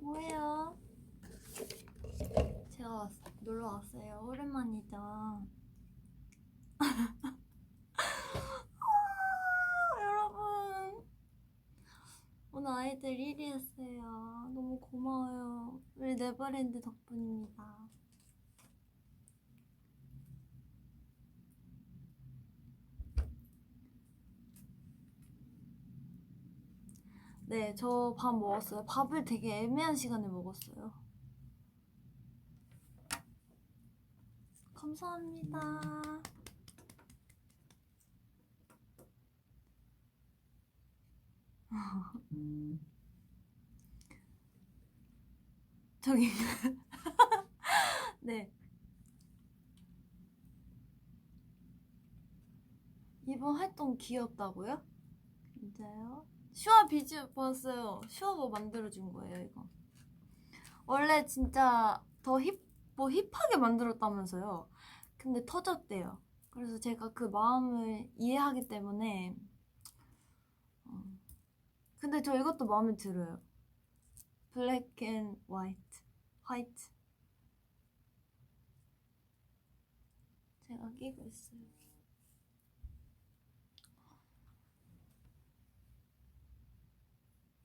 뭐예요? 제가 놀러 왔어요. 오랜만이죠. 여러분, 오늘 아이들 1위 했어요. 너무 고마워요. 우리 네버랜드 덕분입니다. 네, 저 밥 먹었어요. 밥을 되게 애매한 시간에 먹었어요. 감사합니다. 저기 네, 이번 활동 귀엽다고요? 진짜요? 슈아 비즈 봤어요. 슈아가 만들어준 거예요, 이거. 원래 진짜 더 힙하게 만들었다면서요. 근데 터졌대요. 그래서 제가 그 마음을 이해하기 때문에 근데 저 이것도 마음에 들어요. 블랙 앤 화이트 제가 끼고 있어요.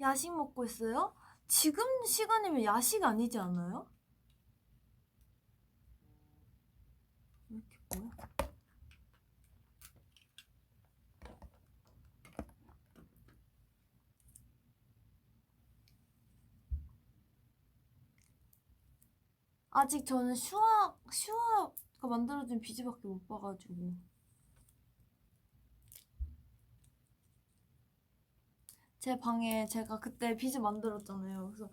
야식 먹고 있어요? 지금 시간이면 야식 아니지 않아요? 왜 이렇게 뭐야? 아직 저는 슈아가 만들어준 비즈밖에 못 봐가지고. 제 방에 제가 그때 비즈 만들었잖아요. 그래서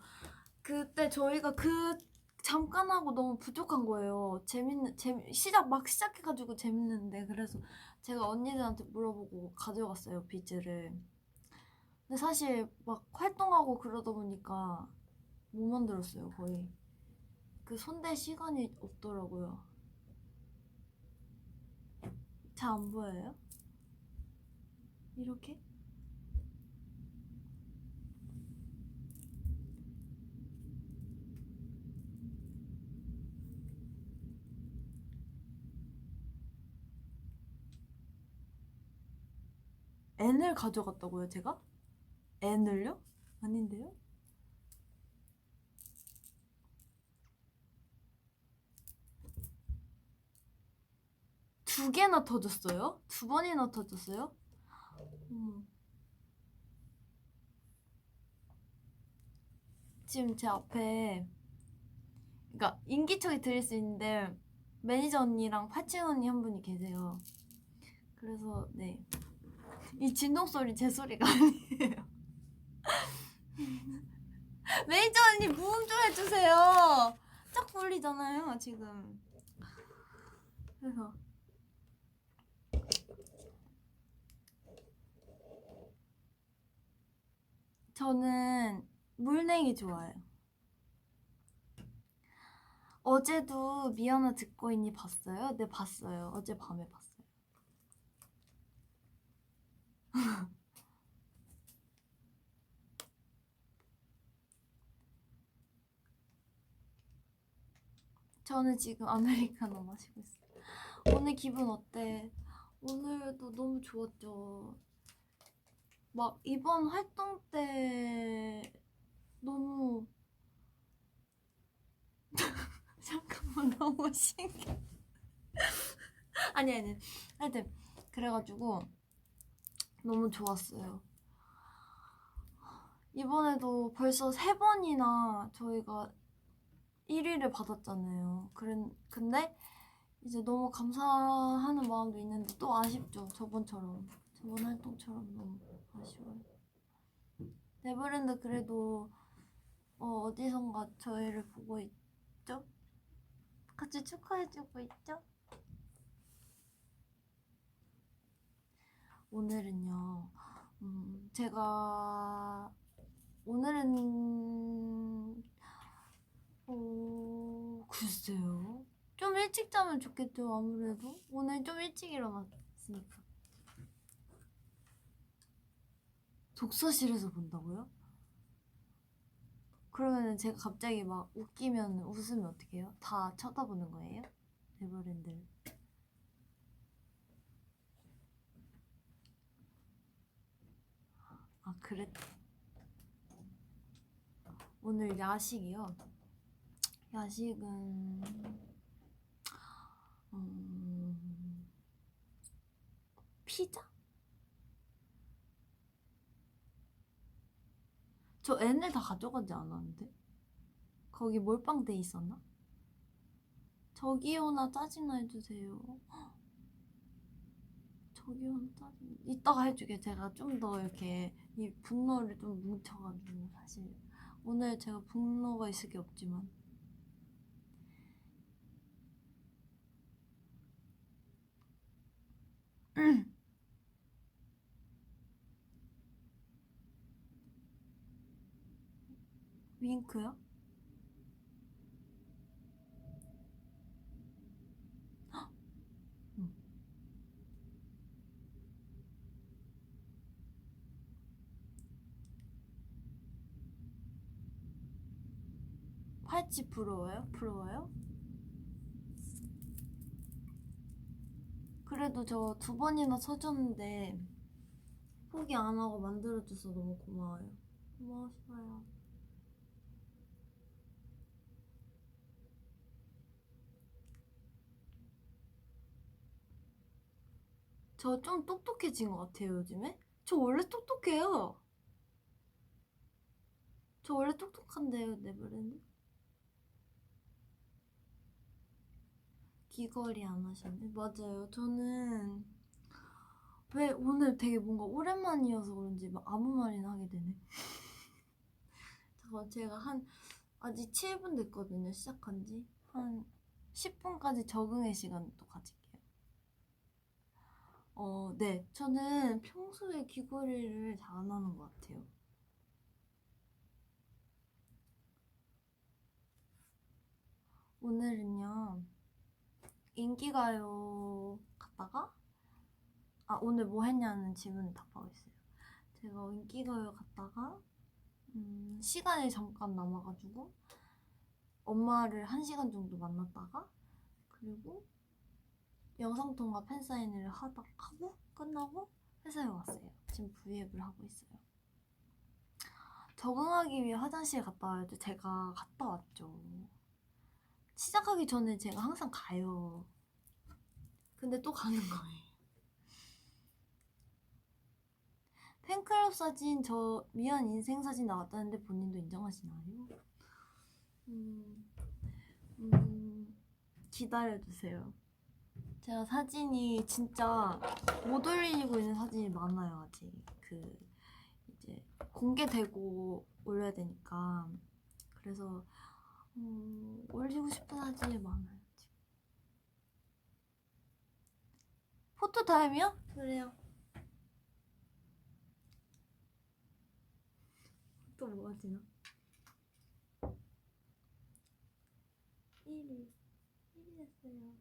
그때 저희가 잠깐 하고 너무 부족한 거예요. 막 시작해가지고 재밌는데. 그래서 제가 언니들한테 물어보고 가져갔어요, 비즈를. 근데 사실 막 활동하고 그러다 보니까 못 만들었어요, 거의. 그 손댈 시간이 없더라고요. 잘 안 보여요? 이렇게? N을 가져갔다고요, 제가? N을요? 아닌데요? 두 개나 터졌어요? 두 번이나 터졌어요? 지금 제 앞에 그러니까 인기척이 들릴 수 있는데 매니저 언니랑 파칭 언니 한 분이 계세요. 그래서 네, 이 진동 소리 제 소리가 아니에요. 매니저 언니 무음 좀 해주세요. 짝 걸리잖아요 지금. 그래서 저는 물냉이 좋아해요. 어제도 미아나 듣고 있니 봤어요? 네, 봤어요. 어제 밤에 봤어요. 저는 지금 아메리카노 마시고 있어요. 오늘 기분 어때? 오늘도 너무 좋았죠. 막 이번 활동 때 너무 잠깐만 너무 신기해. 아니 하여튼 그래가지고 너무 좋았어요. 이번에도 벌써 3번이나 저희가 1위를 받았잖아요. 근데 이제 너무 감사하는 마음도 있는데 또 아쉽죠. 저번 활동처럼 너무 아쉬워요. 네버랜드 그래도 어디선가 저희를 보고 있죠? 같이 축하해주고 있죠? 오늘은요, 제가 오늘은 글쎄요. 좀 일찍 자면 좋겠죠, 아무래도. 오늘 좀 일찍 일어났으니까. 독서실에서 본다고요? 그러면은 제가 갑자기 막 웃기면 웃으면 어떻게 해요? 다 쳐다보는 거예요? 네버랜드. 아, 그래. 오늘 야식이요? 야식은 피자? 저 애들 다 가져가지 않았는데? 거기 몰빵돼 있었나? 저기요나 짜증나 해주세요. 저기요나 짜증. 이따가 해주게. 제가 좀 더 이렇게 이 분노를 좀 뭉쳐가지고 사실 오늘 제가 분노가 있을 게 없지만 윙크요? 응. 팔찌 부러워요? 부러워요? 그래도 저 2번이나 쳐줬는데 포기 안 하고 만들어줘서 너무 고마워요. 고마웠어요. 저 좀 똑똑해진 것 같아요, 요즘에? 저 원래 똑똑해요. 저 원래 똑똑한데요, 네버랜드? 귀걸이 안 하셨네? 맞아요. 저는 왜 오늘 되게 뭔가 오랜만이어서 그런지 막 아무 말이나 하게 되네. 잠깐 제가 아직 7분 됐거든요, 시작한 지. 한 10분까지 적응의 시간 또 가질게요. 네. 저는 평소에 귀걸이를 잘 안 하는 것 같아요. 오늘은요, 인기가요 갔다가, 오늘 뭐 했냐는 질문을 답하고 있어요. 제가 인기가요 갔다가, 시간이 잠깐 남아가지고, 엄마를 1시간 정도 만났다가, 그리고 영상통화 팬사인회를 하고, 끝나고 회사에 왔어요. 지금 브이앱을 하고 있어요. 적응하기 위해 화장실 갔다 와야죠. 제가 갔다 왔죠. 시작하기 전에 제가 항상 가요. 근데 또 가는 거예요. 팬클럽 사진 저 미안 인생 사진 나왔다는데 본인도 인정하시나요? 음, 기다려주세요. 제가 사진이 진짜 못 올리고 있는 사진이 많아요. 아직 이제 공개되고 올려야 되니까. 그래서 올리고 싶은 사진이 많아요. 지금. 포토 타임이요? 그래요. 또 뭐가 지나? 1위 됐어요.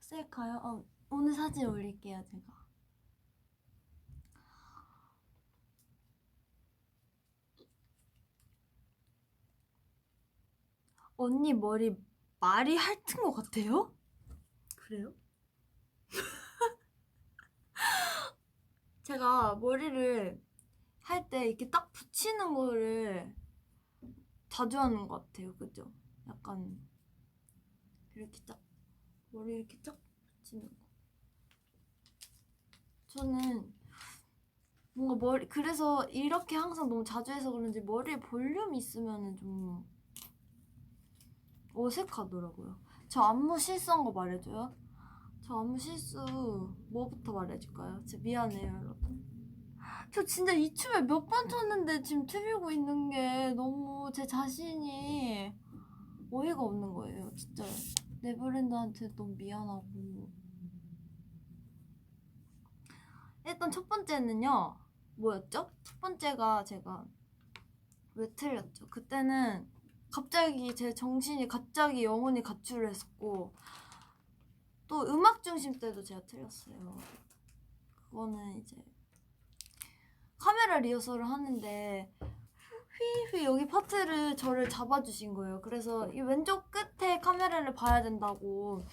셀카요? 오늘 사진 올릴게요, 제가. 언니 머리 말이 핥은 것 같아요? 그래요? 제가 머리를 할 때 이렇게 딱 붙이는 거를 자주 하는 것 같아요. 그죠? 약간 이렇게 딱 머리 이렇게 딱 붙이는 거. 저는 뭔가 그래서 이렇게 항상 너무 자주 해서 그런지 머리에 볼륨이 있으면은 좀 어색하더라고요. 저 안무 실수한 거 말해줘요? 저 안무 실수 뭐부터 말해줄까요? 진짜 미안해요, 여러분. 저 진짜 이 춤을 몇 번 췄는데 지금 틀리고 있는 게 너무 제 자신이 어이가 없는 거예요, 진짜. 네버랜드한테 너무 미안하고. 일단 첫 번째는요, 뭐였죠? 첫 번째가 제가 왜 틀렸죠? 그때는 갑자기 제 정신이 갑자기 영혼이 가출을 했었고, 또 음악 중심 때도 제가 틀렸어요. 그거는 이제 카메라 리허설을 하는데 휘휘 여기 파트를 저를 잡아주신 거예요. 그래서 이 왼쪽 끝에 카메라를 봐야 된다고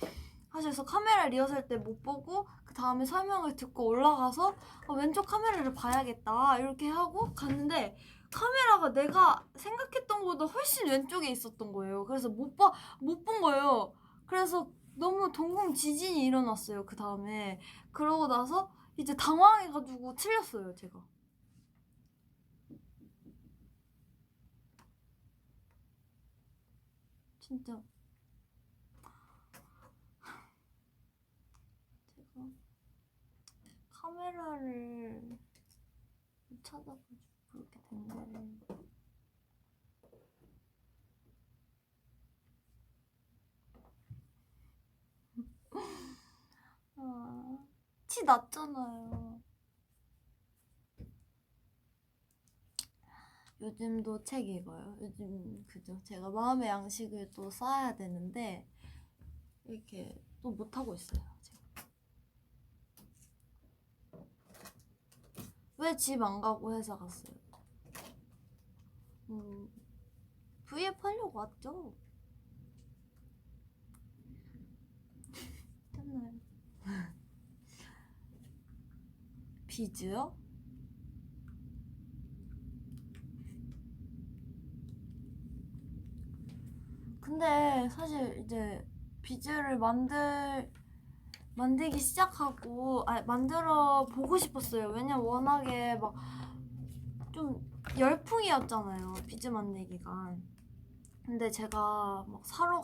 하셔서 카메라 리허설 때 못 보고 그 다음에 설명을 듣고 올라가서 왼쪽 카메라를 봐야겠다 이렇게 하고 갔는데 카메라가 내가 생각했던 것보다 훨씬 왼쪽에 있었던 거예요. 그래서 못 본 거예요. 그래서 너무 동공 지진이 일어났어요. 그 다음에 그러고 나서 이제 당황해가지고 틀렸어요. 제가. 진짜 제가 카메라를 못 찾아가지고 그렇게 된 거를. 티 났잖아요. 요즘도 책 읽어요. 요즘 그죠? 제가 마음의 양식을 또 쌓아야 되는데 이렇게 또 못하고 있어요. 제가. 왜 집 안 가고 회사 갔어요? V앱 하려고 왔죠? 됐나요? 비즈요? 근데 사실 이제 비즈를 만들기 시작하고 만들어 보고 싶었어요. 왜냐면 워낙에 막 좀 열풍이었잖아요. 비즈 만들기가. 근데 제가 막 사러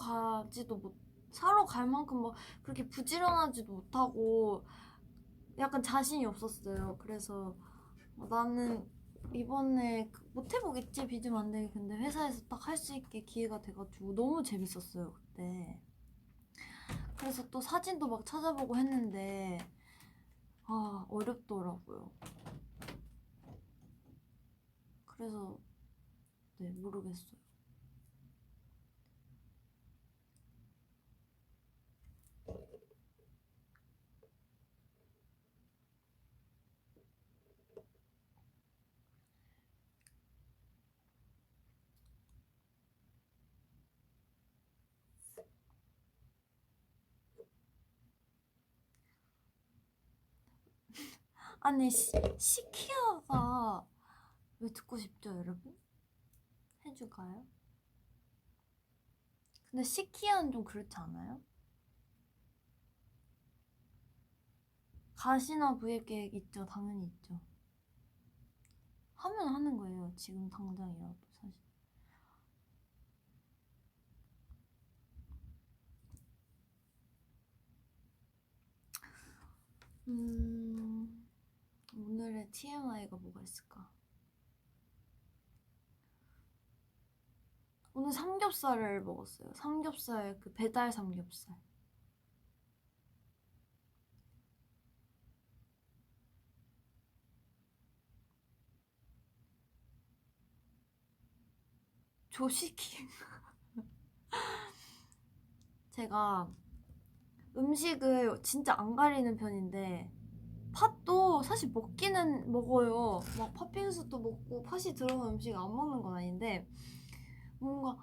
갈 만큼 막 그렇게 부지런하지도 못하고 약간 자신이 없었어요. 그래서 나는 이번에 못 해보겠지 비즈 만들기. 근데 회사에서 딱 할 수 있게 기회가 돼가지고 너무 재밌었어요 그때. 그래서 또 사진도 막 찾아보고 했는데 어렵더라고요. 그래서 네, 모르겠어요. 아니 시키아가 왜 듣고 싶죠 여러분? 해줄까요? 근데 시키아는 좀 그렇지 않아요? 가시나 브이앱 계획 있죠? 당연히 있죠. 하면 하는 거예요. 지금 당장이라도 사실. 오늘의 TMI가 뭐가 있을까? 오늘 삼겹살을 먹었어요. 삼겹살 그 배달 삼겹살. 조식이 제가 음식을 진짜 안 가리는 편인데 팥도 사실 먹기는 먹어요. 막 팥빙수도 먹고 팥이 들어간 음식 안 먹는 건 아닌데 뭔가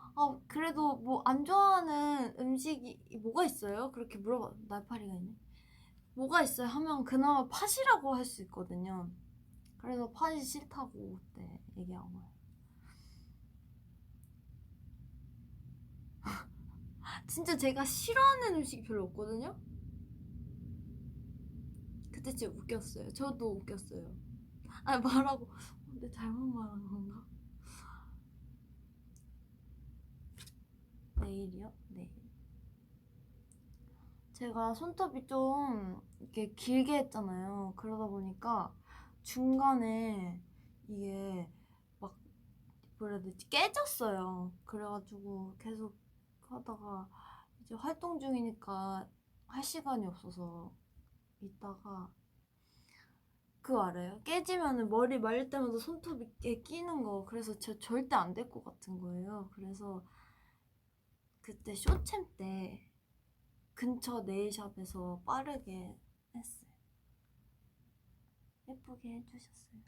그래도 뭐 안 좋아하는 음식이 뭐가 있어요? 그렇게 물어봐. 날파리가 있네. 뭐가 있어요? 하면 그나마 팥이라고 할 수 있거든요. 그래서 팥이 싫다고 그때 얘기한 거예요. 진짜 제가 싫어하는 음식이 별로 없거든요. 그때 진짜 웃겼어요. 저도 웃겼어요. 말하고 근데 잘못 말한 건가? 내일이요? 내일. 제가 손톱이 좀 이렇게 길게 했잖아요. 그러다 보니까 중간에 이게 막 뭐라 해야 되지? 깨졌어요. 그래가지고 계속 하다가 이제 활동 중이니까 할 시간이 없어서 이따가 그거 알아요? 깨지면은 머리 말릴 때마다 손톱에 끼는 거. 그래서 저 절대 안 될 것 같은 거예요. 그래서 그때 쇼챔 때 근처 네일샵에서 빠르게 했어요. 예쁘게 해주셨어요.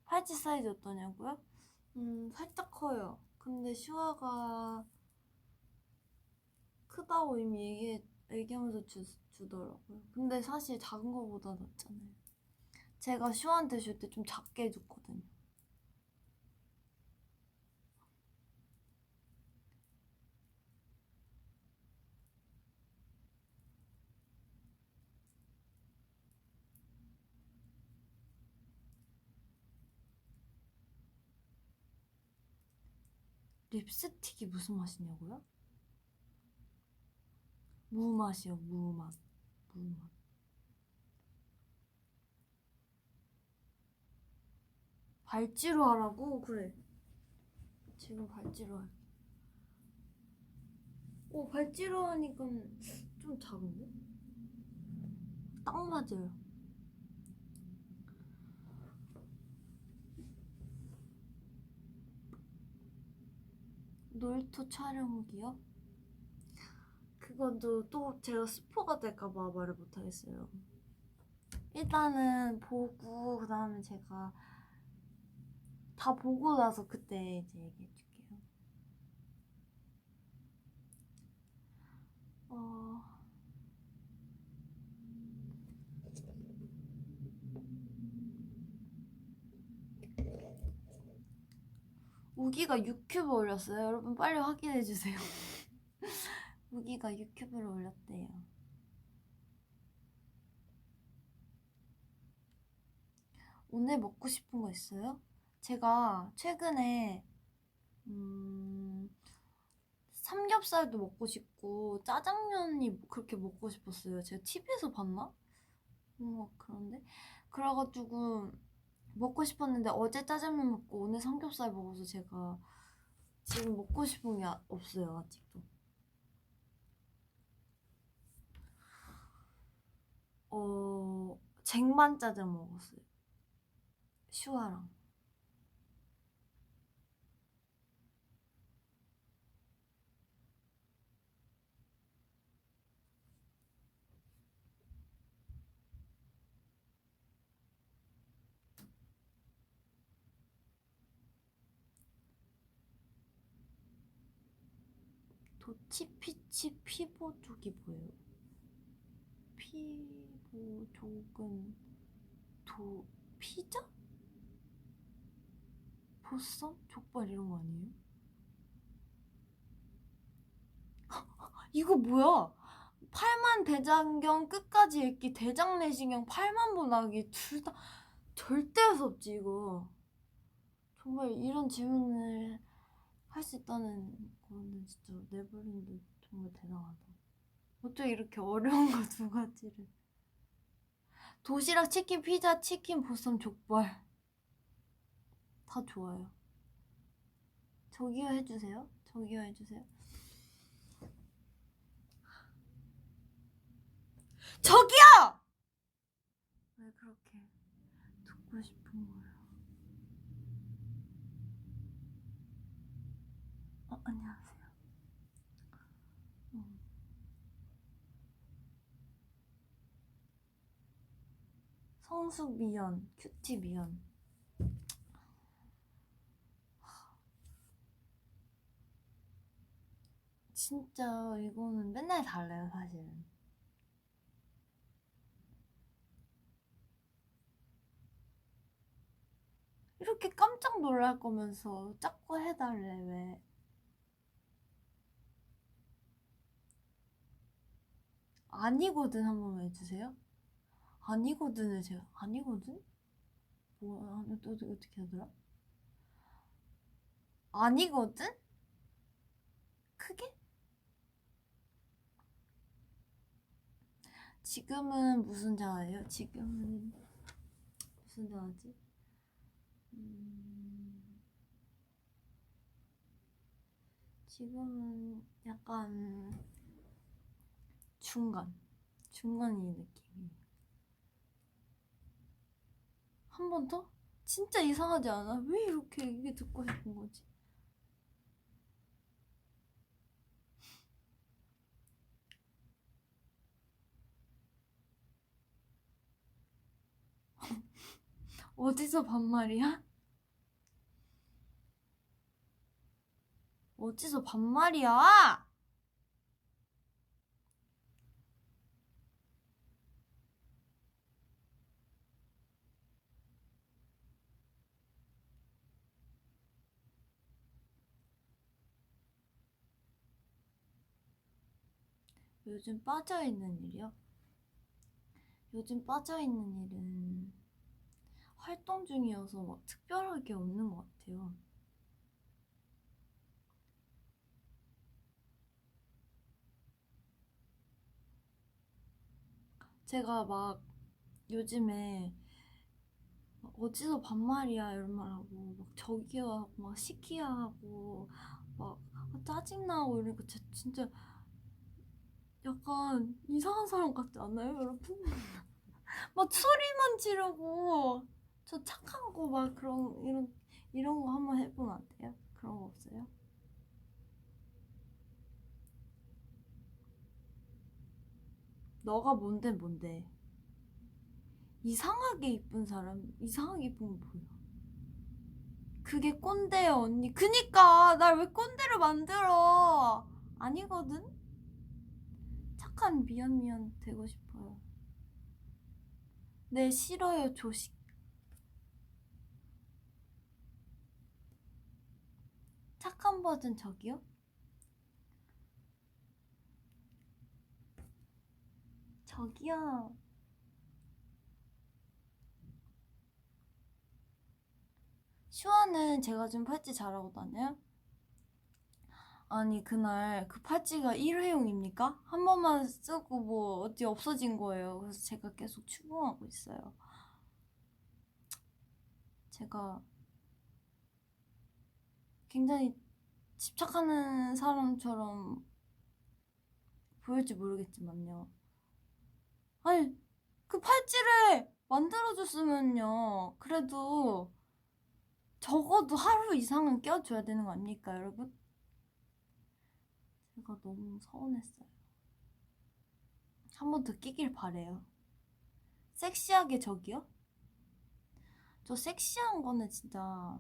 팔찌 사이즈 어떠냐고요? 살짝 커요. 근데 슈아가 크다고 이미 얘기하면서 주더라고요. 근데 사실 작은 거보다 낫잖아요. 제가 슈아한테 줄 때 좀 작게 줬거든요. 립스틱이 무슨 맛이냐고요? 무맛이요, 무맛. 무맛. 발찌로 하라고? 그래. 지금 발찌로 할게. 발찌로 하니까 좀 작은데? 딱 맞아요. 놀토 촬영기요? 그것도 또 제가 스포가 될까봐 말을 못하겠어요. 일단은 보고 그 다음에 제가 다 보고 나서 그때 이제 얘기해줄게요. 우기가 유튜브 올렸어요. 여러분 빨리 확인해주세요. 우기가 유튜브를 올렸대요. 오늘 먹고 싶은 거 있어요? 제가 최근에 삼겹살도 먹고 싶고 짜장면이 그렇게 먹고 싶었어요. 제가 TV에서 봤나? 뭔가 그런데? 그래가지고 먹고 싶었는데 어제 짜장면 먹고 오늘 삼겹살 먹어서 제가 지금 먹고 싶은 게 없어요, 아직도. 쟁반 짜장 먹었어요. 슈아랑. 도치피치 피보족이 뭐예요? 피보족은 피자? 보쌈? 족발 이런 거 아니에요? 이거 뭐야? 8만 대장경 끝까지 읽기 대장 내시경 8만 번 하기 둘 다 절대 할 수 없지 이거. 정말 이런 질문을 할 수 있다는 거는 진짜 네버랜드 정말 대단하다. 어떻게 이렇게 어려운 거 두 가지를. 도시락, 치킨, 피자, 치킨, 보쌈, 족발 다 좋아요. 저기요 해주세요. 저기요 해주세요. 저기요! 왜 그렇게 듣고 싶은 거예요? 안녕하세요. 성숙 미연, 큐티 미연. 진짜 이거는 맨날 달라요, 사실은. 이렇게 깜짝 놀랄 거면서 자꾸 해달래, 왜? 아니거든 한 번만 해주세요. 아니거든을 제가 아니거든? 또 어떻게 하더라? 아니거든? 크게? 지금은 무슨 자예요? 지금은 무슨 자지? 지금은 약간 중간이 느낌이. 한 번 더? 진짜 이상하지 않아? 왜 이렇게 이게 듣고 싶은 거지? 어디서 반말이야? 어디서 반말이야? 요즘 빠져있는 일이요? 요즘 빠져있는 일은 활동 중이어서 막 특별하게 없는 것 같아요. 제가 막 요즘에 어디서 반말이야 이런 말하고 막 저기요 하고 막 시키야 하고 막 짜증나고 이러니까 진짜 약간 이상한 사람 같지 않아요 여러분? 막 소리만 지르고 저 착한 거 막 그런 이런 거 한번 해보면 안 돼요? 그런 거 없어요? 너가 뭔데? 이상하게 이쁜 사람 이상하게 이쁜 거 뭐야? 그게 꼰대야 언니. 그니까 날 왜 꼰대로 만들어? 아니거든? 착한 미연 되고 싶어요. 네 싫어요 조식. 착한 버전 저기요? 저기요. 슈아는 제가 좀 팔찌 잘하고 다녀요? 아니 그날 그 팔찌가 일회용입니까? 한 번만 쓰고 뭐 어디 없어진 거예요. 그래서 제가 계속 추궁하고 있어요. 제가 굉장히 집착하는 사람처럼 보일지 모르겠지만요. 아니 그 팔찌를 만들어줬으면요. 그래도 적어도 하루 이상은 껴줘야 되는 거 아닙니까 여러분? 제가 너무 서운했어요. 한 번 더 끼길 바래요. 섹시하게 저기요? 저 섹시한 거는 진짜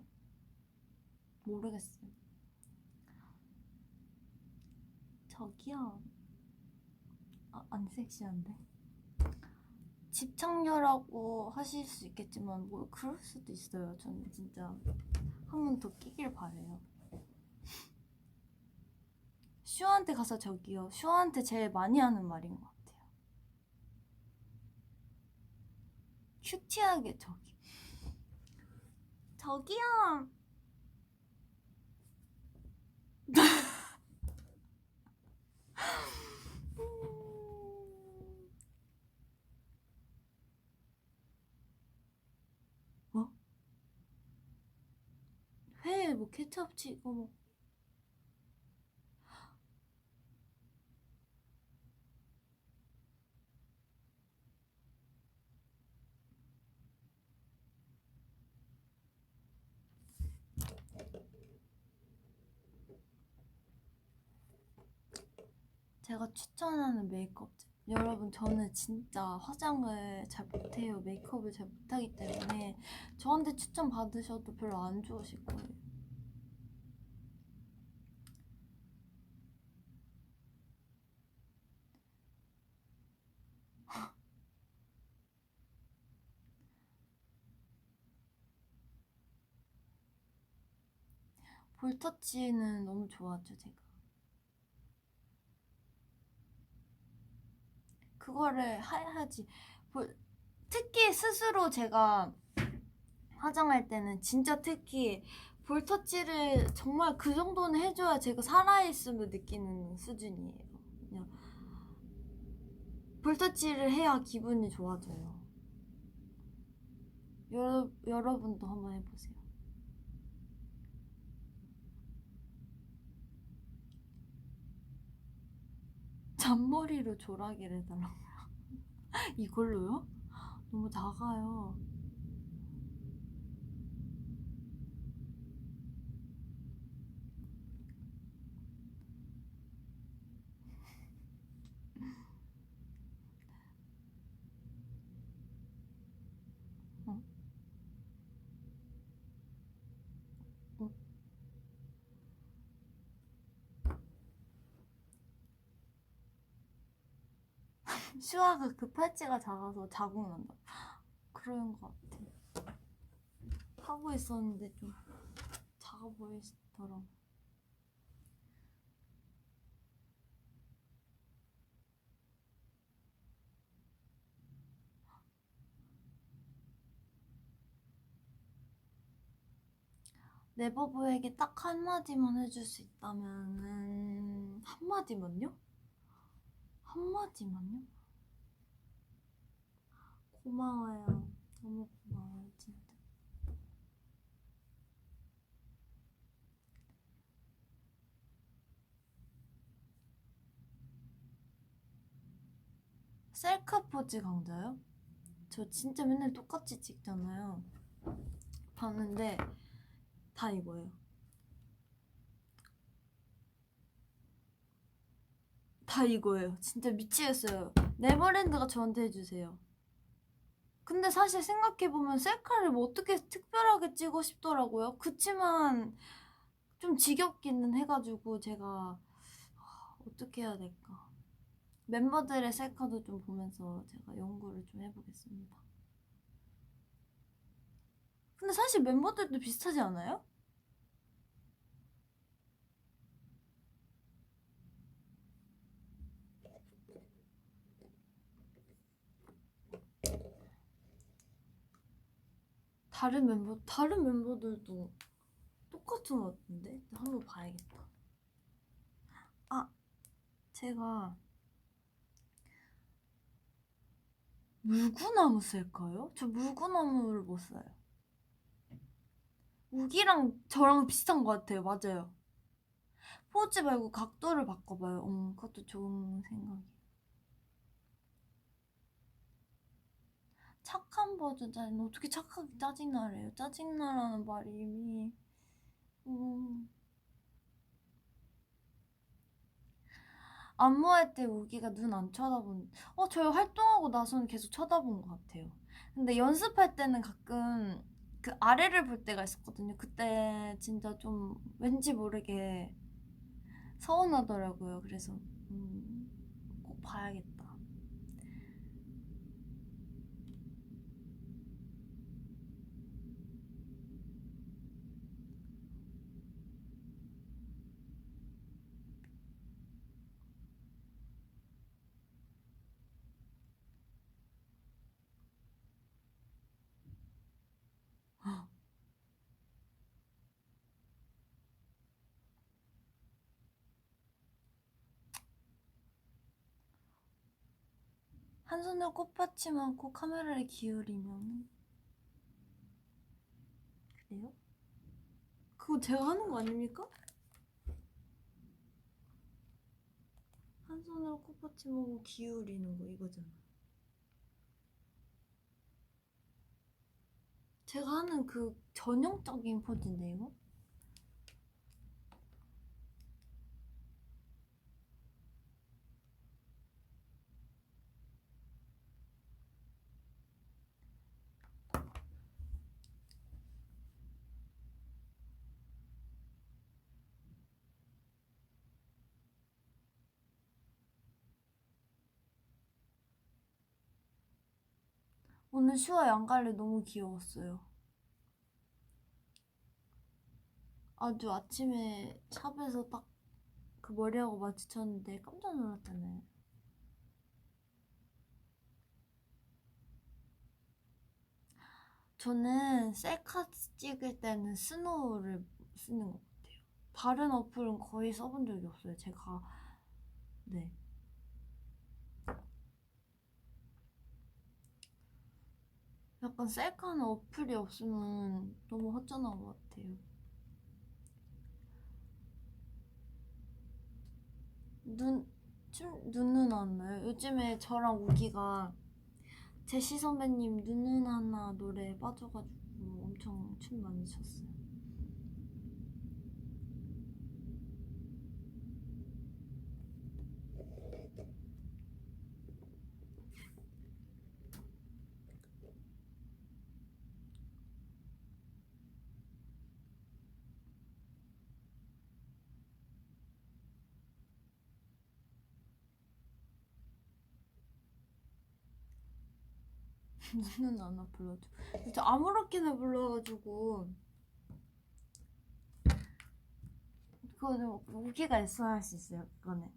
모르겠어요. 저기요. 안 섹시한데? 집착녀라고 하실 수 있겠지만 뭐 그럴 수도 있어요. 저는 진짜 한 번 더 끼길 바래요. 슈아한테 가서 저기요. 슈아한테 제일 많이 하는 말인 것 같아요. 큐티하게 저기. 저기요. 뭐? 회에 뭐 케첩 치고 뭐. 제가 추천하는 메이크업집. 여러분 저는 진짜 화장을 잘 못해요. 메이크업을 잘 못하기 때문에 저한테 추천 받으셔도 별로 안 좋으실 거예요. 볼터치는 너무 좋아하죠 제가. 그거를 해야지. 특히 스스로 제가 화장할 때는 진짜 특히 볼터치를 정말 그 정도는 해줘야 제가 살아있음을 느끼는 수준이에요. 그냥 볼터치를 해야 기분이 좋아져요. 여러분도 한번 해보세요. 잔머리로 조라기를 해달라고. 이걸로요? 너무 작아요. 어? 어? 슈아가 그 팔찌가 작아서 자국 난다. 그런 것 같아. 하고 있었는데 좀 작아 보이시더라고. 네버브에게 딱 한마디만 해줄 수 있다면은 한마디만요? 한마디만요? 고마워요. 너무 고마워요, 진짜. 셀카 포즈 강자요? 저 진짜 맨날 똑같이 찍잖아요. 봤는데 다 이거예요. 다 이거예요. 진짜 미치겠어요. 네버랜드가 저한테 해주세요. 근데 사실 생각해보면 셀카를 뭐 어떻게 특별하게 찍고 싶더라고요. 그치만 좀 지겹기는 해가지고 제가 어떻게 해야 될까. 멤버들의 셀카도 좀 보면서 제가 연구를 좀 해보겠습니다. 근데 사실 멤버들도 비슷하지 않아요? 다른 멤버들도 똑같은 것 같은데? 한번 봐야겠다. 아, 제가 물구나무 쓸까요? 저 물구나무를 못 써요. 우기랑 저랑 비슷한 것 같아요. 맞아요. 포즈 말고 각도를 바꿔봐요. 그것도 좋은 생각이에요. 착한 버전 짜증. 어떻게 착하게 짜증나래요? 짜증나라는 말이 이미 안무할 때 우기가 눈 안 쳐다본. 저희 활동하고 나서는 계속 쳐다본 것 같아요. 근데 연습할 때는 가끔 그 아래를 볼 때가 있었거든요. 그때 진짜 좀 왠지 모르게 서운하더라고요. 그래서 꼭 봐야겠다. 한 손으로 꽃받침 않고 카메라를 기울이면 그래요? 그거 제가 하는 거 아닙니까? 한 손으로 꽃받침하고 기울이는 거 이거잖아. 제가 하는 그 전형적인 포즈인데 이거? 오늘 슈아 양갈래 너무 귀여웠어요. 아주 아침에 샵에서 딱 그 머리하고 마주쳤는데 깜짝 놀랐잖아요. 저는 셀카 찍을 때는 스노우를 쓰는 것 같아요. 다른 어플은 거의 써본 적이 없어요. 제가 네. 약간 셀카는 어플이 없으면 너무 허전한 것 같아요. 눈 눈은 안 나요? 요즘에 저랑 우기가 제시 선배님 눈은 하나 노래에 빠져가지고 엄청 춤 많이 췄어요. 눈은 하나 불러줘. 진짜 아무렇게나 불러가지고 그거는 우기가 있어야 할 수 있어요. 그거는.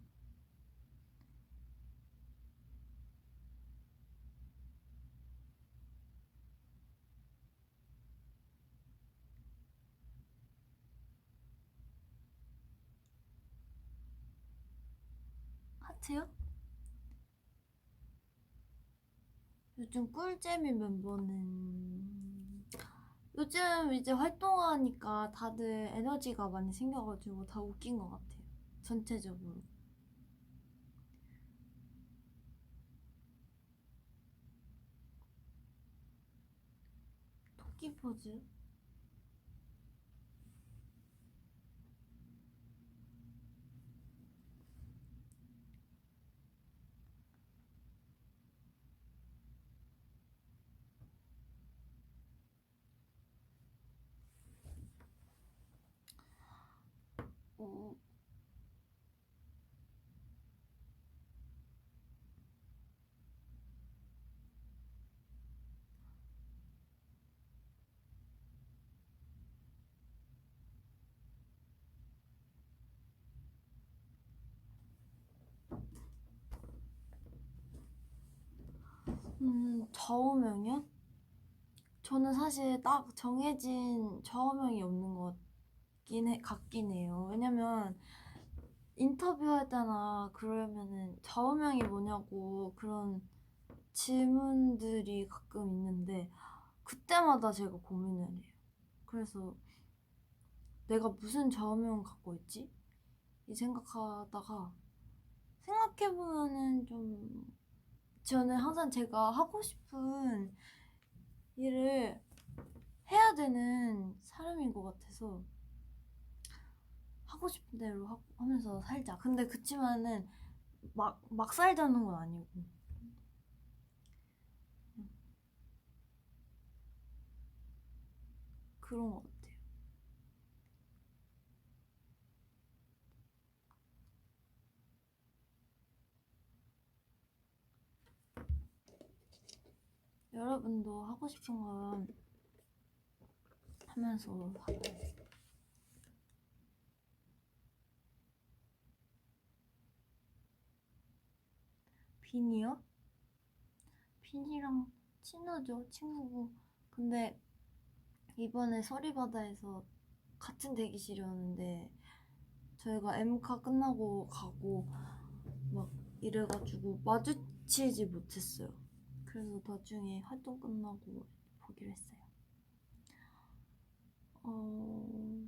하트요? 요즘 꿀잼이 멤버는 요즘 이제 활동하니까 다들 에너지가 많이 생겨가지고 다 웃긴 것 같아요. 전체적으로. 토끼 포즈? 어, 좌우명이요? 저는 사실 딱 정해진 좌우명이 없는 것 같긴 해요. 왜냐면 인터뷰할 때나 그러면은 좌우명이 뭐냐고 그런 질문들이 가끔 있는데 그때마다 제가 고민을 해요. 그래서 내가 무슨 좌우명 갖고 있지? 이 생각하다가 생각해보면은 좀 저는 항상 제가 하고 싶은 일을 해야 되는 사람인 것 같아서 하고 싶은 대로 하면서 살자. 근데 그치만은 막 살자는 건 아니고 그런 것 같아요. 여러분도 하고 싶은 건 하면서 살아요. 빈이요? 빈이랑 친하죠, 친구고. 근데 이번에 서리바다에서 같은 대기실이었는데 저희가 M카 끝나고 가고 막 이래가지고 마주치지 못했어요. 그래서 나중에 활동 끝나고 보기로 했어요. 어...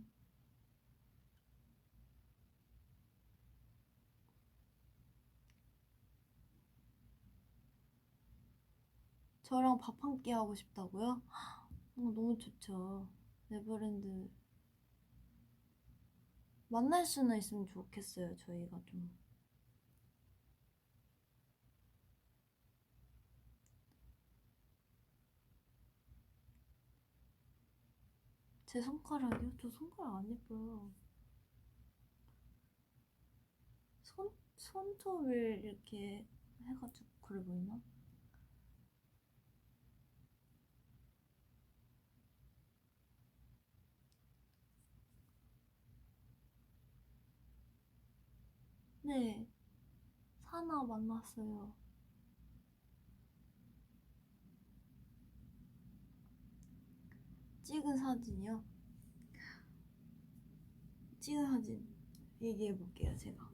저랑 밥 한 끼 하고 싶다고요? 너무 좋죠. 네버랜드 만날 수는 있으면 좋겠어요. 저희가 좀. 제 손가락이요? 저 손가락 안 예뻐요. 손톱을 이렇게 해가지고 그래 보이나? 네, 사나 만났어요. 찍은 사진이요? 찍은 사진 얘기해 볼게요, 제가.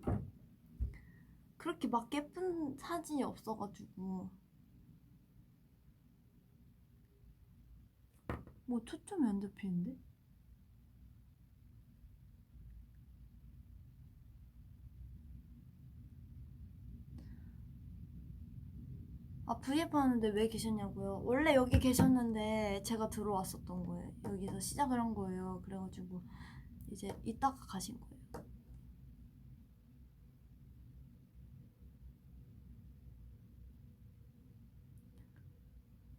그렇게 막 예쁜 사진이 없어가지고 뭐 초점이 안 잡히는데? 아, V앱 하는데 왜 계셨냐고요? 원래 여기 계셨는데 제가 들어왔었던 거예요. 여기서 시작을 한 거예요. 그래가지고 이제 이따가 가신 거예요.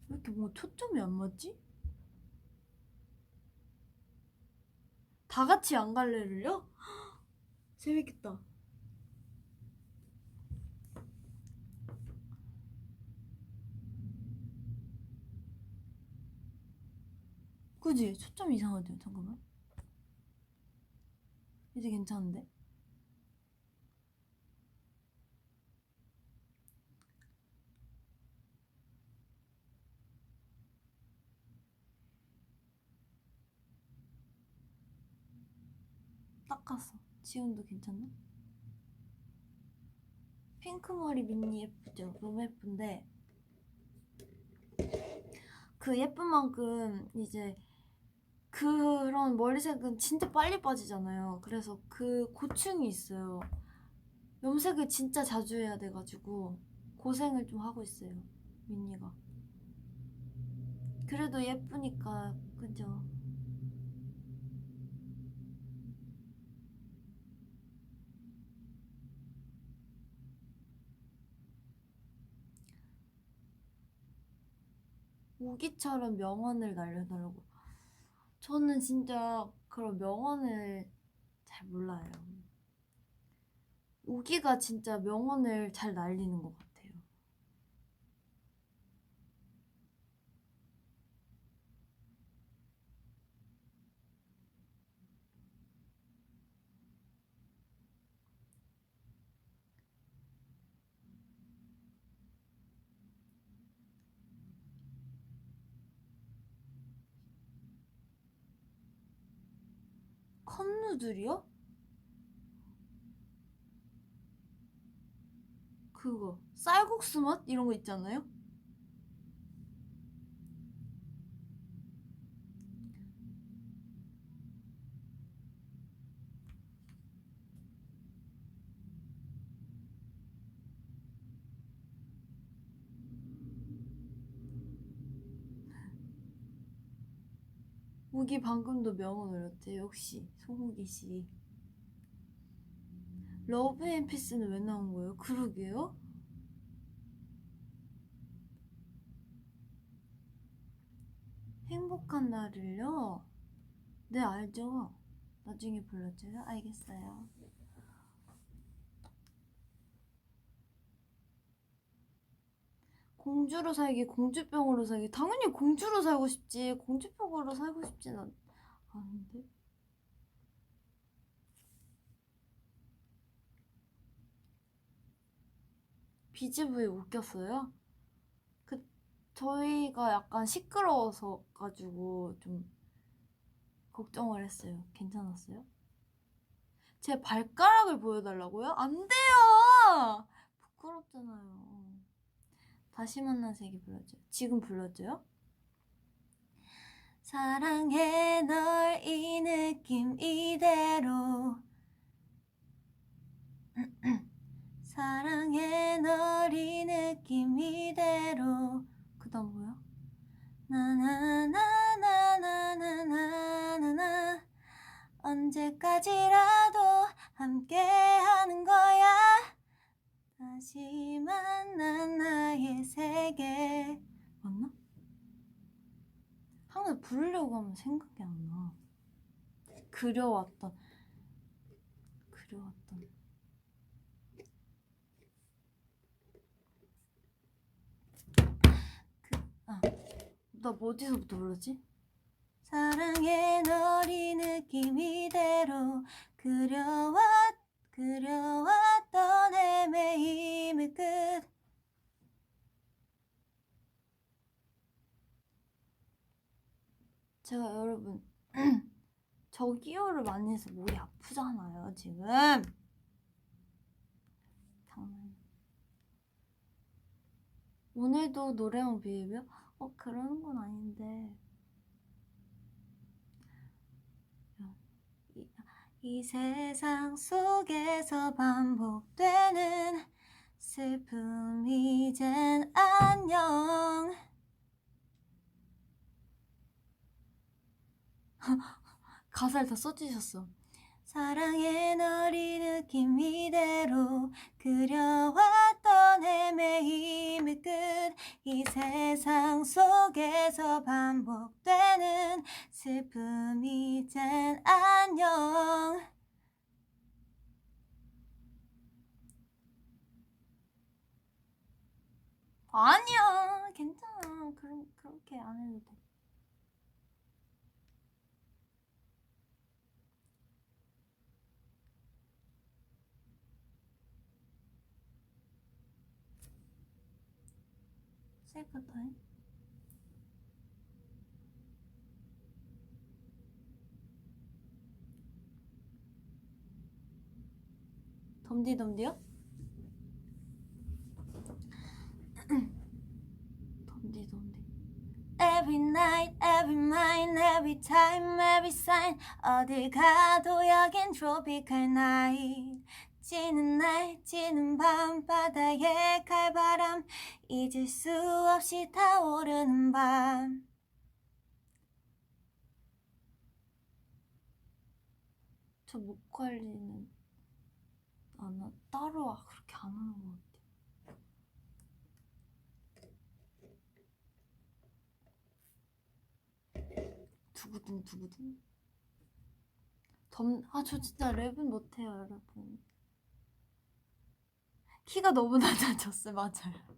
왜 이렇게 뭔가 초점이 안 맞지? 다 같이 안 갈래를요? 재밌겠다. 그지? 초점 이상하죠? 잠깐만. 이제 괜찮은데? 닦았어. 지금도 괜찮나? 핑크머리 미니 예쁘죠? 너무 예쁜데 그 예쁜 만큼 이제 그런 머리색은 진짜 빨리 빠지잖아요. 그래서 그 고충이 있어요. 염색을 진짜 자주 해야 돼가지고 고생을 좀 하고 있어요. 민니가. 그래도 예쁘니까 그죠? 우기처럼 명언을 날려달라고. 저는 진짜 그런 명언을 잘 몰라요. 우기가 진짜 명언을 잘 날리는 것 같아요. 컵누들이요? 그거 쌀국수 맛? 이런 거 있잖아요? 우기 방금도 명언 올렸대. 역시 송우기 씨. 러브 앤 피스는 왜 나온 거예요? 그러게요. 행복한 날을요? 네, 알죠. 나중에 불러줘요. 알겠어요. 공주로 살기, 공주병으로 살기. 당연히 공주로 살고 싶지. 공주병으로 살고 싶진 않은데. 비즈부에 웃겼어요? 그 저희가 약간 시끄러워서 가지고 좀 걱정을 했어요. 괜찮았어요? 제 발가락을 보여달라고요? 안 돼요! 부끄럽잖아요. 다시 만난 세기 불러줘요. 지금 불러줘요? 사랑해 널 이 느낌 이대로 사랑해 널 이 느낌 이대로 그 다음 뭐야? 나나나나나나나나나 언제까지라도 함께하는 거야 다시 만난 나의 세계 맞나? 항상 부르려고 하면 생각이 안 나. 그려왔던 나 뭐 어디서부터 불렀지? 사랑해 널 이 느낌 이대로 그려왔던 헤매임의 끝 제가 여러분 저기요를 많이 해서 목이 아프잖아요 지금 장난 오늘도 노래방 비비요? 그러는 건 아닌데 이 세상 속에서 반복되는 슬픔 이젠 안녕. 가사를 다 써주셨어. 사랑의 너리 느낌 이대로 그려왔던 헤매임의 끝 이 세상 속에서 반복되는 슬픔 이젠 안녕. 아니야 괜찮아. 그렇게 안 해도 돼. 셀카 타임? 덤디덤디요? 덤디덤디. Every night, every mind, every time, every sign. 어딜 가도 여긴 tropical night. 지는 날, 지는 밤, 바다의 칼바람. 잊을 수 없이 타오르는 밤. 저 목 관리는 따로 그렇게 안 하는 것 같아요. 두구둥. 저 진짜 랩은 못해요, 여러분. 키가 너무 낮아졌어요, 맞아요.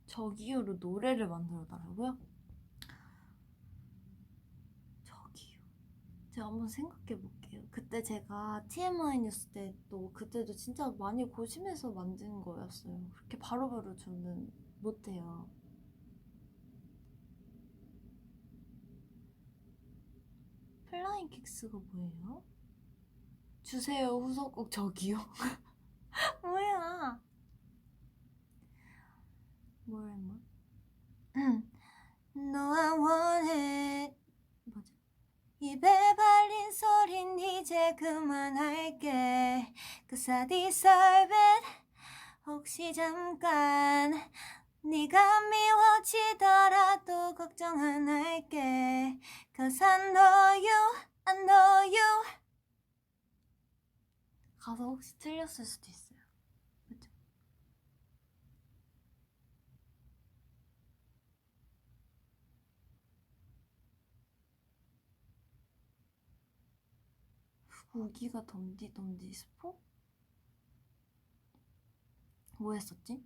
저기요로 노래를 만들어달라고요? 저기요. 제가 한번 생각해볼게요. 그때 제가 TMI 뉴스 때 그때도 진짜 많이 고심해서 만든 거였어요. 그렇게 바로바로 저는 못해요. 플라잉 킥스가 뭐예요? 주세요 후속곡 저기요. 뭐야? 뭐야? 너와 원해. 맞아. 입에 발린 소린 이제 그만할게. Cause I deserve it. 혹시 잠깐 네가 미워지더라도 걱정 안 할게. Cause I know you, I know you. 가사 혹시 틀렸을 수도 있어요. 그쵸? 우기가 덤디덤디 스포? 뭐 했었지?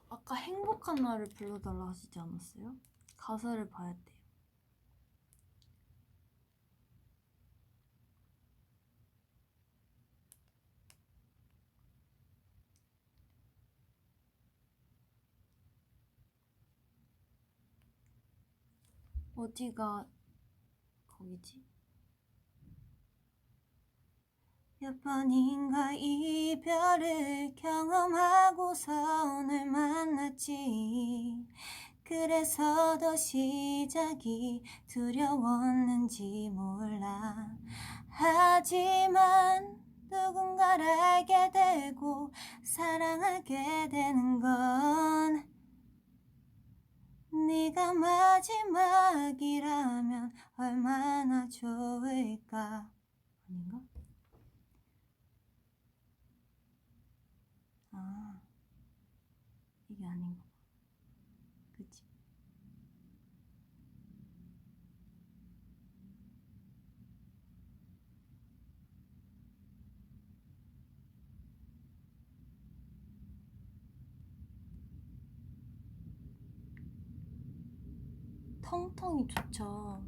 아까 행복한 날을 불러달라 하시지 않았어요? 가사를 봐야 돼요. 어디가 거기지? 몇 번인가 이별을 경험하고서 오늘 만났지. 그래서 더 시작이 두려웠는지 몰라. 하지만 누군가를 알게 되고 사랑하게 되는 건 네가 마지막이라면 얼마나 좋을까. 아닌가? 아, 이게 아닌가 봐. 그치? 텅텅이 좋죠.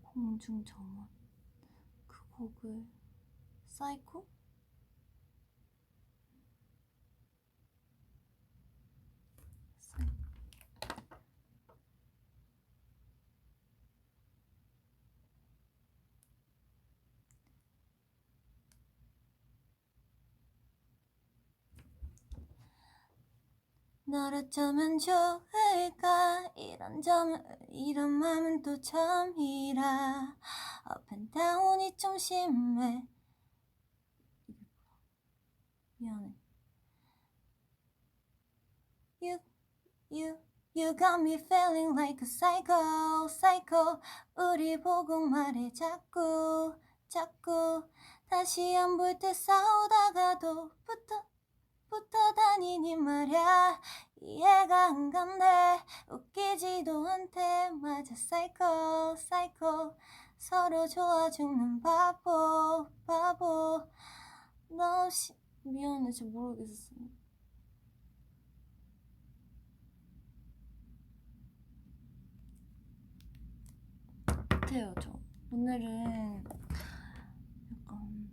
공중정원 그 곡을 사이코? 널 어쩌면 좋을까 이런 맘은 또 처음이라 Up and down이 좀 심해 미안해 You got me feeling like a psycho 우리 보고 말해 자꾸 다시 안 볼 때 싸우다가도 붙어 다니니 말야 이해가 안 간대 웃기지도 않대 맞아 psycho 서로 좋아 죽는 바보 너 없이 미안해 잘 모르겠어 못해요 저 오늘은 약간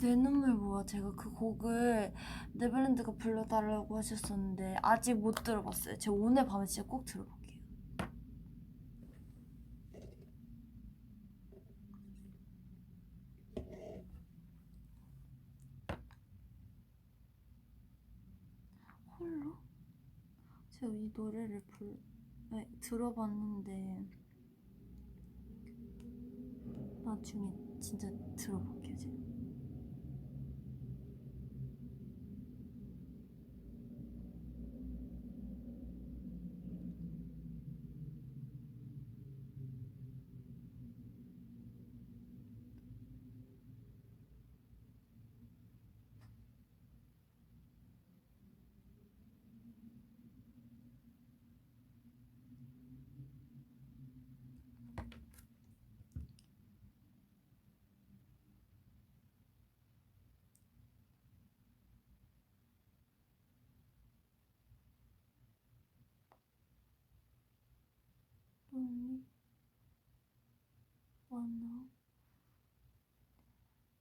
내 눈물 모아 제가 그 곡을 네버랜드가 불러달라고 하셨었는데 아직 못 들어봤어요. 제가 오늘 밤에 진짜 꼭 들어볼게요. 홀로? 제가 이 노래를 들어봤는데 나중에 진짜 들어볼게요. 제가.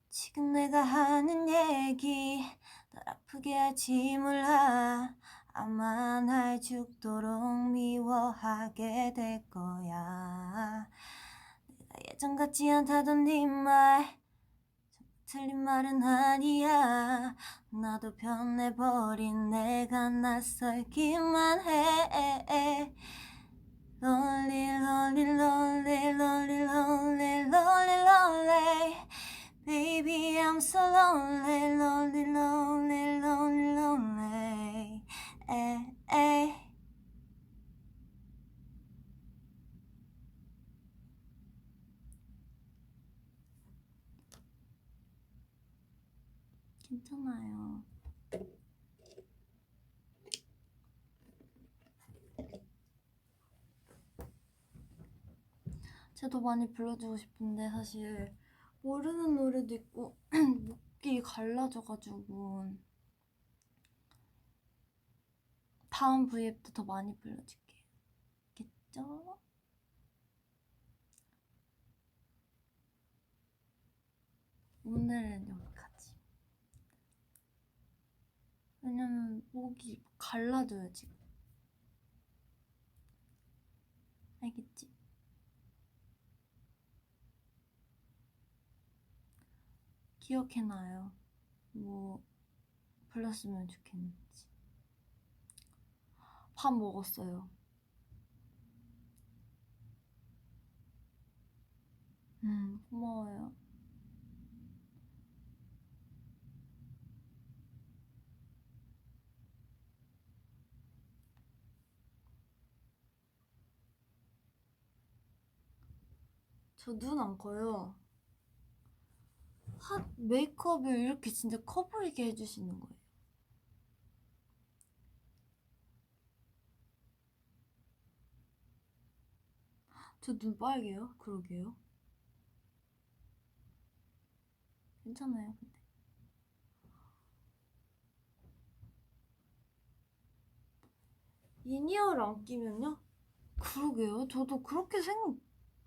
지금 내가 하는 얘기 널 아프게 할지 몰라 아마 날 죽도록 미워하게 될 거야 내가 예전 같지 않다던 네 말 틀린 말은 아니야 나도 변해버린 내가 낯설기만 해 Lonely lonely lonely lonely lonely lonely lonely Baby I'm so lonely lonely lonely lonely lonely 에이. 괜찮아요 저도 많이 불러주고 싶은데 사실 모르는 노래도 있고 목이 갈라져가지고 다음 V앱 때 더 많이 불러줄게요 겠죠? 오늘은 여기까지 왜냐면 목이 갈라져요 지금 알겠지? 기억해놔요 뭐 불렀으면 좋겠는지 밥 먹었어요 고마워요 저 눈 안 커요 메이크업을 이렇게 진짜 커 보이게 해주시는 거예요 저 눈 빨개요? 그러게요 괜찮아요 근데 이니어를 안 끼면요? 그러게요 저도 그렇게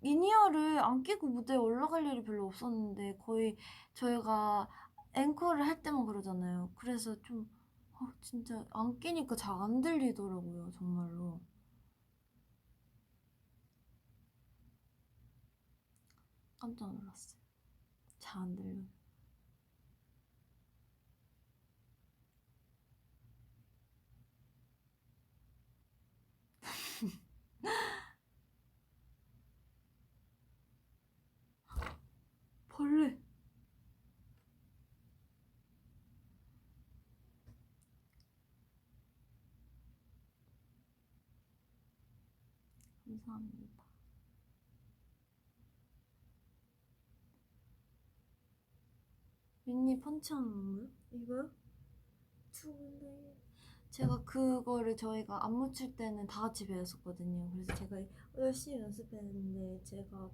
이니어를 안 끼고 무대에 올라갈 일이 별로 없었는데 거의 저희가 앵콜을 할 때만 그러잖아요 그래서 좀 진짜 안 끼니까 잘 안 들리더라고요 정말로 깜짝 놀랐어요 잘 안 들려요. 벌레. 감사합니다. 윈니 펀치하는 건가요? 이거요? 추운데 제가 그거를 저희가 안무 출 때는 다 같이 배웠었거든요. 그래서 제가 열심히 연습했는데 제가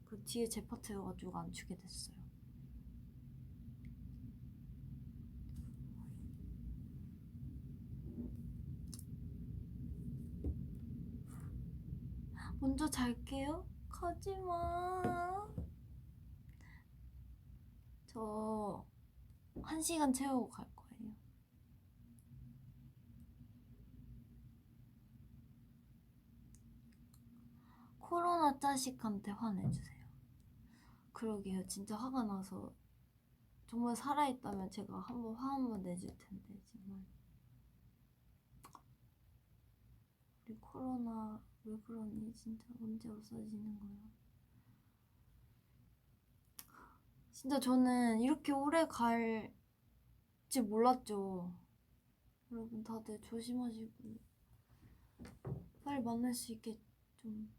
그 뒤에 제 파트여가지고 안 추게 됐어요. 먼저 잘게요. 가지마. 저 1시간 채우고 갈 거예요. 코로나 자식한테 화내주세요. 그러게요. 진짜 화가 나서 정말 살아있다면 제가 한번 화 한번 내줄 텐데 정말. 우리 코로나 왜 그러니? 진짜 언제 없어지는 거야? 진짜 저는 이렇게 오래 갈지 몰랐죠. 여러분 다들 조심하시고 빨리 만날 수 있게 좀.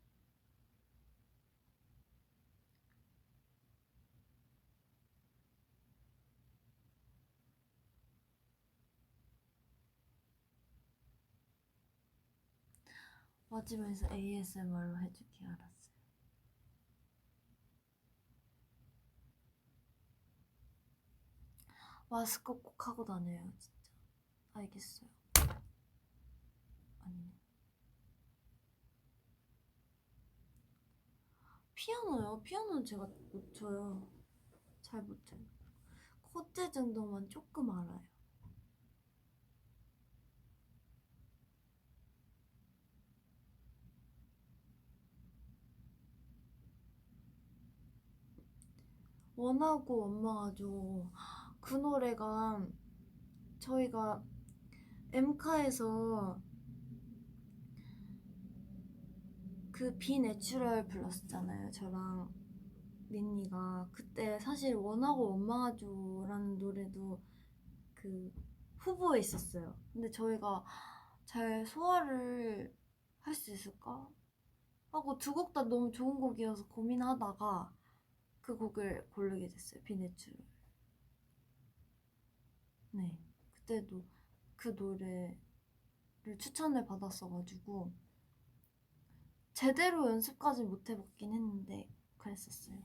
마지막에서 ASMR로 해줄게. 알았어요. 마스크 꼭 하고 다녀요 진짜. 알겠어요. 아니네. 피아노요? 피아노는 제가 못 쳐요. 잘 못 쳐요. 코드 정도만 조금 알아요. 원하고 원망하죠. 그 노래가 저희가 엠카에서 그 비내추럴 불렀었잖아요. 저랑 민니가. 그때 사실 원하고 원망하죠라는 노래도 그 후보에 있었어요. 근데 저희가 잘 소화를 할 수 있을까 하고 두 곡 다 너무 좋은 곡이어서 고민하다가 그 곡을 고르게 됐어요. 비내추럴. 네, 그때도 그 노래를 추천을 받았어가지고 제대로 연습까지 못 해봤긴 했는데 그랬었어요.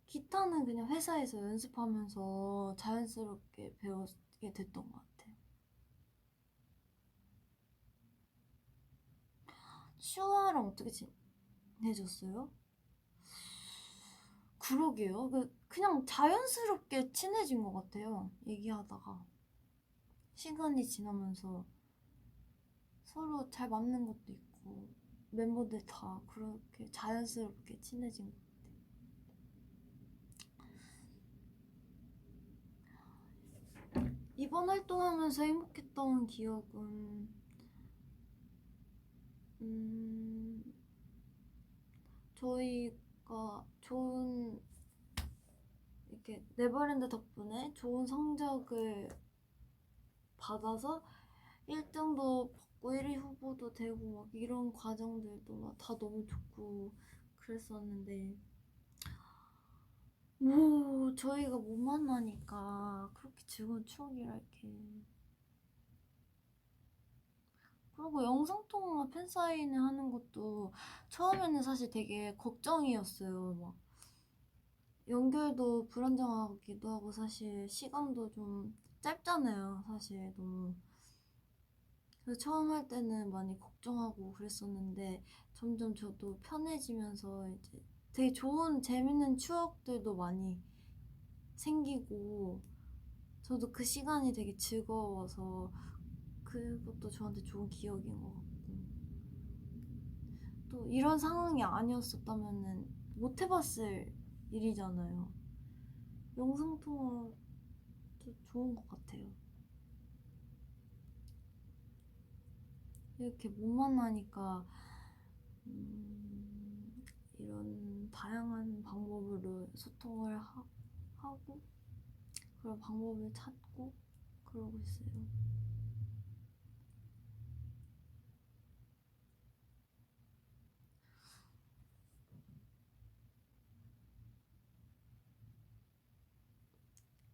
기타는 그냥 회사에서 연습하면서 자연스럽게 배우게 됐던 것 같아요. 슈아랑 어떻게 친해졌어요? 그러게요. 그냥 자연스럽게 친해진 것 같아요. 얘기하다가 시간이 지나면서 서로 잘 맞는 것도 있고 멤버들 다 그렇게 자연스럽게 친해진 것 같아요. 이번 활동하면서 행복했던 기억은 저희가 좋은 이렇게 네버랜드 덕분에 좋은 성적을 받아서 1등도 받고 1위 후보도 되고 막 이런 과정들도 막 다 너무 좋고 그랬었는데 뭐 저희가 못 만나니까 그렇게 즐거운 추억이랄게. 그리고 영상통화 팬사인회 하는 것도 처음에는 사실 되게 걱정이었어요. 막 연결도 불안정하기도 하고 사실 시간도 좀 짧잖아요. 사실 너무. 그래서 처음 할 때는 많이 걱정하고 그랬었는데 점점 저도 편해지면서 이제 되게 좋은 재밌는 추억들도 많이 생기고 저도 그 시간이 되게 즐거워서 그것도 저한테 좋은 기억인 것 같고 또 이런 상황이 아니었었다면은 못 해봤을 일이잖아요. 영상통화도 좋은 것 같아요. 이렇게 못 만나니까 이런 다양한 방법으로 소통을 하고 그런 방법을 찾고 그러고 있어요.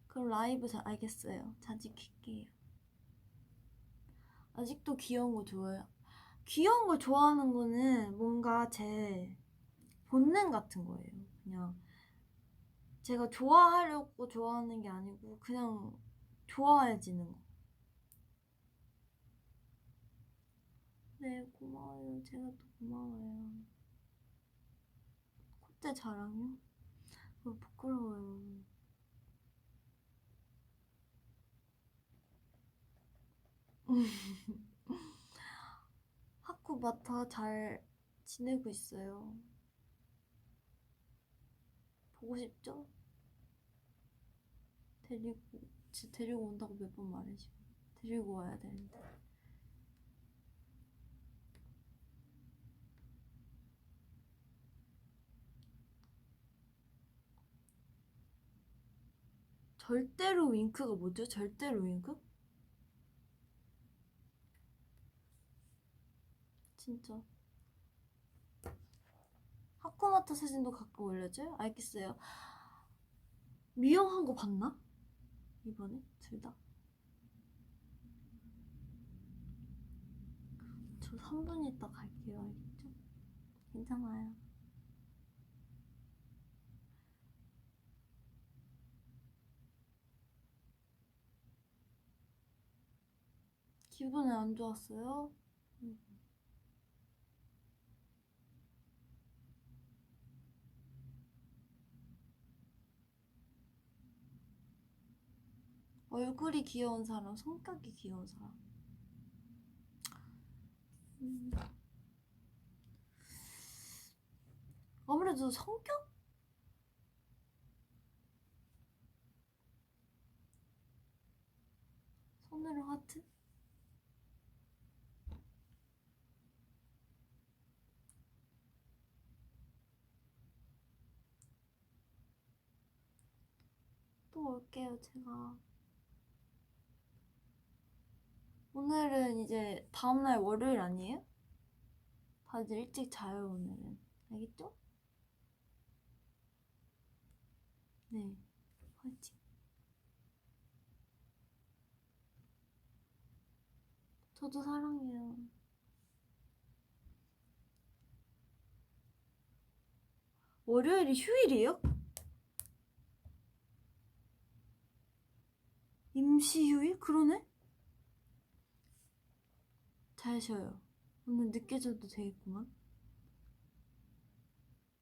그럼 라이브 알겠어요. 자주 킬게요. 아직도 귀여운 거 좋아해요? 귀여운 걸 좋아하는 거는 뭔가 제 본능 같은 거예요. 그냥 제가 좋아하려고 좋아하는 게 아니고 그냥 좋아해지는 거. 네, 고마워요. 제가 또 고마워요. 콧대 자랑요? 부끄러워요. 하쿠마타 잘 지내고 있어요. 보고 싶죠? 데리고 온다고 몇 번 말해지고 데리고 와야 되는데. 절대로 윙크가 뭐죠? 절대로 윙크? 진짜 하쿠마타 사진도 갖고 올려줘요? 알겠어요. 미용한 거 봤나? 이번에 둘 다? 저 3분 있다 갈게요. 알겠죠? 괜찮아요. 기분이 안 좋았어요? 얼굴이 귀여운 사람, 성격이 귀여운 사람. 아무래도 성격? 손으로 하트? 또 올게요, 제가. 오늘은 이제 다음날 월요일 아니에요? 다들 일찍 자요, 오늘은. 알겠죠? 네, 화이팅. 저도 사랑해요. 월요일이 휴일이에요? 임시 휴일? 그러네? 잘 쉬어요. 오늘 늦게 자도 되겠구만.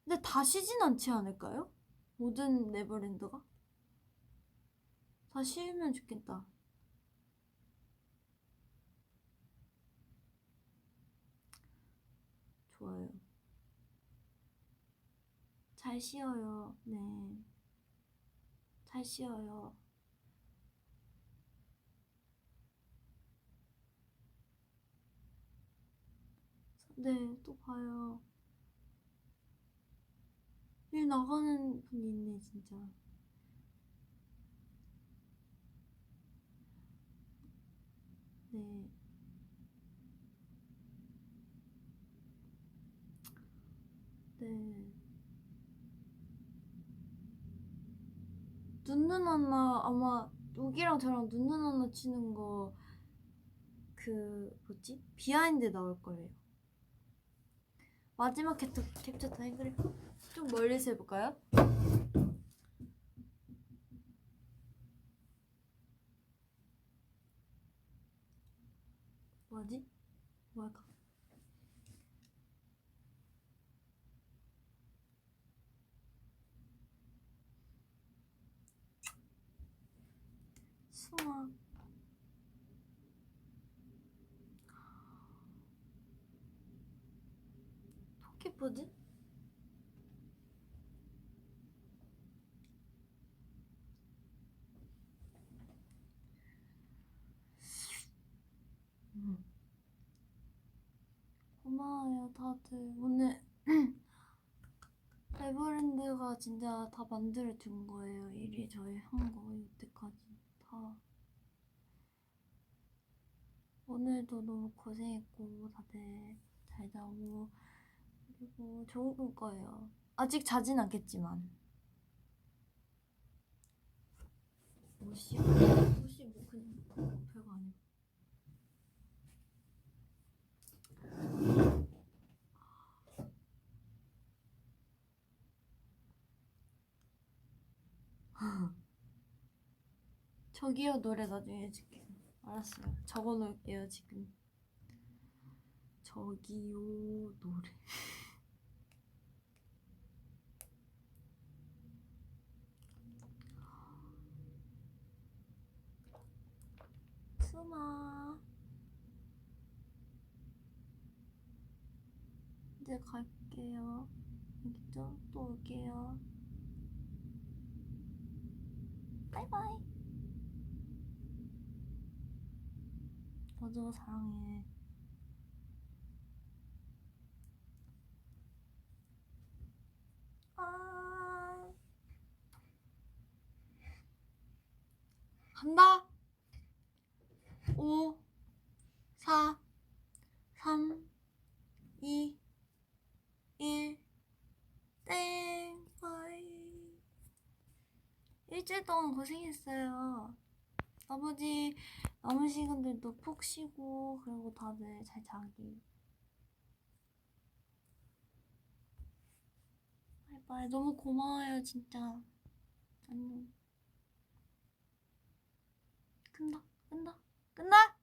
근데 다 쉬진 않지 않을까요? 모든 네버랜드가? 다 쉬면 좋겠다. 좋아요. 잘 쉬어요. 네. 잘 쉬어요. 네, 또 봐요. 일 나가는 분이 있네, 진짜. 네. 네. 눈눈 하나, 아마, 여기랑 저랑 눈눈 하나 치는 거, 뭐지? 비하인드 나올 거예요. 마지막 캡처 타임, 그래. 좀 멀리서 해볼까요? 뭐지? 뭐 할까? 수학. 어떻게 보지? 고마워요 다들. 오늘 에버랜드가 진짜 다 만들어준 거예요. 이리저리 한 거 여태까지 다. 오늘도 너무 고생했고 다들 잘 자고 그리고 좋은 꿈 꿔요. 아직 자진 않겠지만. 옷이 뭐 그냥 별거 아니고. 저기요 노래 나중에 해줄게요. 알았어요. 적어놓을게요 지금. 저기요 노래. 수마 이제 갈게요. 알겠죠? 또 올게요. 바이바이. 너도 사랑해. 아 간다. 5 4 3 2 1 땡. 바이. 일주일 동안 고생했어요. 나머지 남은 시간들도 푹 쉬고 그리고 다들 잘 자기. 바이바이. 너무 고마워요 진짜. 안녕. 끝나.